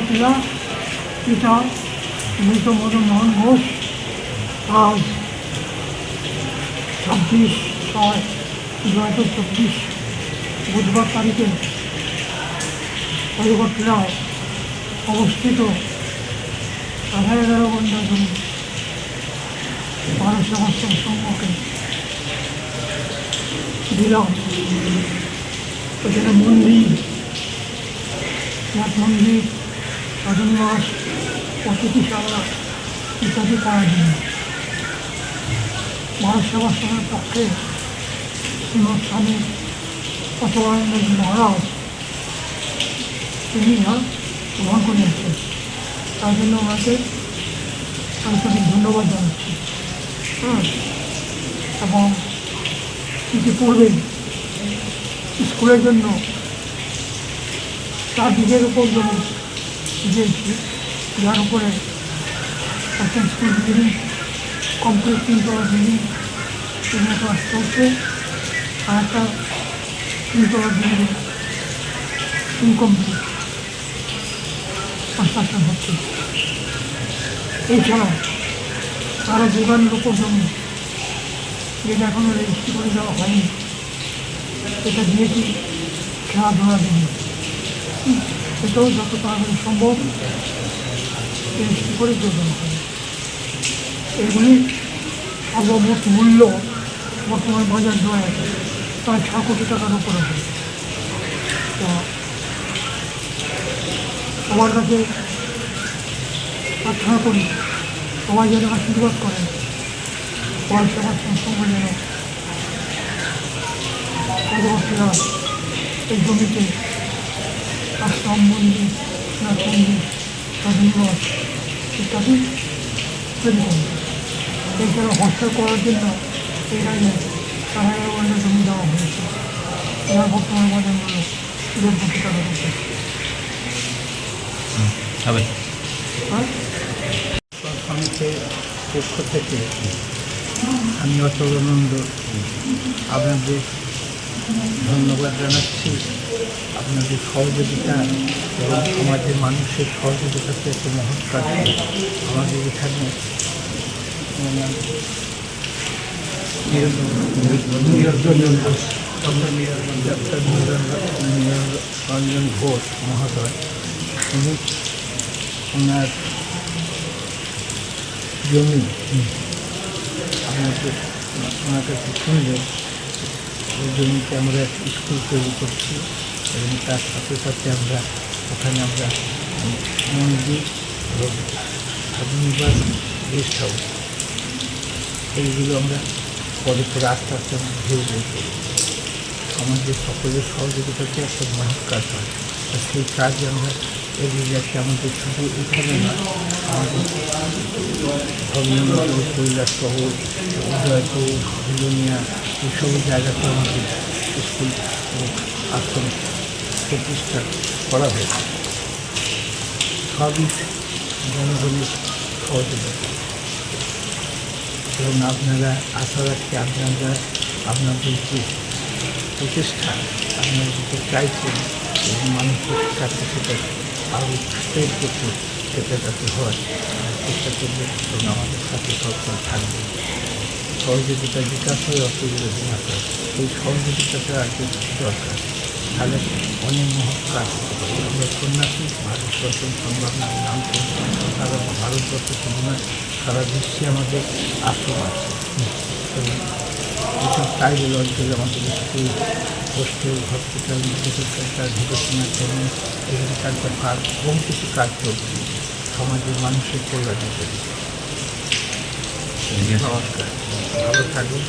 জেলা পিতা মৃত মদন মোহন ঘোষ আজ 26/6/2024 বুধবার তারিখে হরিগড় টিলায় অবস্থিত 11.5 ঘন্টা জমি ভারত সেবাশ্রম সংঘকে দিলাম। ওখানে মন্দির, নাথ মন্দির, রাজনিবাস, অতিথিশালা ইত্যাদি করার জন্য ভারত সেবাশ্রমের পক্ষে শ্রীমৎ স্বামী সত্যনারায়ণ মহারাজ তিনি গ্রহণ করে আসছেন। তার জন্য ওনাকে আন্তরিক ধন্যবাদ জানাচ্ছি। এবং ইতিপূর্বে স্কুলের জন্য 4 বিঘের উপর জমি দিয়েছি, যার উপরে একটা স্কুল বিল্ডিং কমপ্লিট 3তলা বিল্ডিং ক্লাস চলছে, আর একটা 3তলা বিল্ডিং ইনকমপ্লিট কনস্ট্রাকশন হচ্ছে। এছাড়া আরও যোগানের উপর জমি যেটা এখনও রেজিস্ট্রি করে দেওয়া হয়নি, এটা দিয়েছি খেলাধুলার জন্য। সেটাও যত তাড়াতাড়ি সম্ভব রেজিস্ট্রি করে দিয়ে দেওয়া হবে। এগুলি সর্বমোট মূল্য বর্তমান বাজার দরে প্রায় 6 কোটি টাকার উপরে হবে। তো সবার কাছে প্রার্থনা করি সবাই যেন আশীর্বাদ করেন, ভারত সেবাশ্রম সংঘ যেন এই জমিতে আশ্রম, মন্দির, নাথ মন্দির, রাজনিবাস ইত্যাদি তৈরি করবে। এছাড়া হস্টেল করার জন্য এই রাজ্যে 4.5 ঘন্টা জমি দেওয়া হয়েছে। এবার বর্তমান বাজার মূল্য 1.5 কোটি টাকা হচ্ছে। সমিতির পক্ষ থেকে আমি অচলানন্দ আপনাদের ধন্যবাদ জানাচ্ছি। আপনাদের সহযোগিতা এবং সমাজের মানুষের সহযোগিতাতে এত মহৎ কাজ আমাদের এখানে নিরঞ্জন ঘোষ মহোদয়, উনি ওনার জমি আপনাদের ওনার কাছে শুনলে ওই জমিতে আমরা স্কুল তৈরি করছি এবং তার সাথে সাথে আমরা ওখানে আমরা মন্দির এবং রাজনিবাস, গেস্ট হাউস এইগুলো আমরা পরে পরে আস্তে আস্তে আমরা ধীরে ধীরে করি। আমাদের সকলের সহযোগিতাতে একটা মহৎ কাজ হয়, আর সেই কাজ আমরা এগিয়ে যাচ্ছি। আমাদের শুধু এখানে না, আমাদের ভগ্ননগর, কৈলাসহর, উদয়পুর, বিলোনিয়া এইসব জায়গাতে আমাদের স্কুল ও আশ্রম প্রতিষ্ঠা করা হয়েছে। সবই জনগণের সহযোগিতা এবং আপনারা আশা রাখছি আপনাদের যে প্রচেষ্টা আপনারা যেটা চাইছেন এবং মানুষের কাছে সেটা আরও স্প্রেড করতে সেটা যাতে হয় চেষ্টা করবে এবং আমাদের সাথে সবসময় থাকবে। সহযোগিতা বিকাশ হয়, অসুবিধা বিকাশ হয়। এই সহযোগিতাটা আগে দরকার, তাহলে অনেক মহৎ কাজ হতে পারে। আমরা সন্ন্যাসী ভারত দর্শন সংবাদ নাম সারা ভারতবর্ষ শুধু নয়, সারা বিশ্বে আমাদের আশ্রম আছে এবং এইসব ট্রাইবেল অঞ্চলে আমাদের school, hostel, hospital, medical centre, devotional training, agriculture park এবং কিছু কাজ চলছে সমাজের মানুষের কল্যাণের জন্য। নমস্কার, ভালো থাকুন।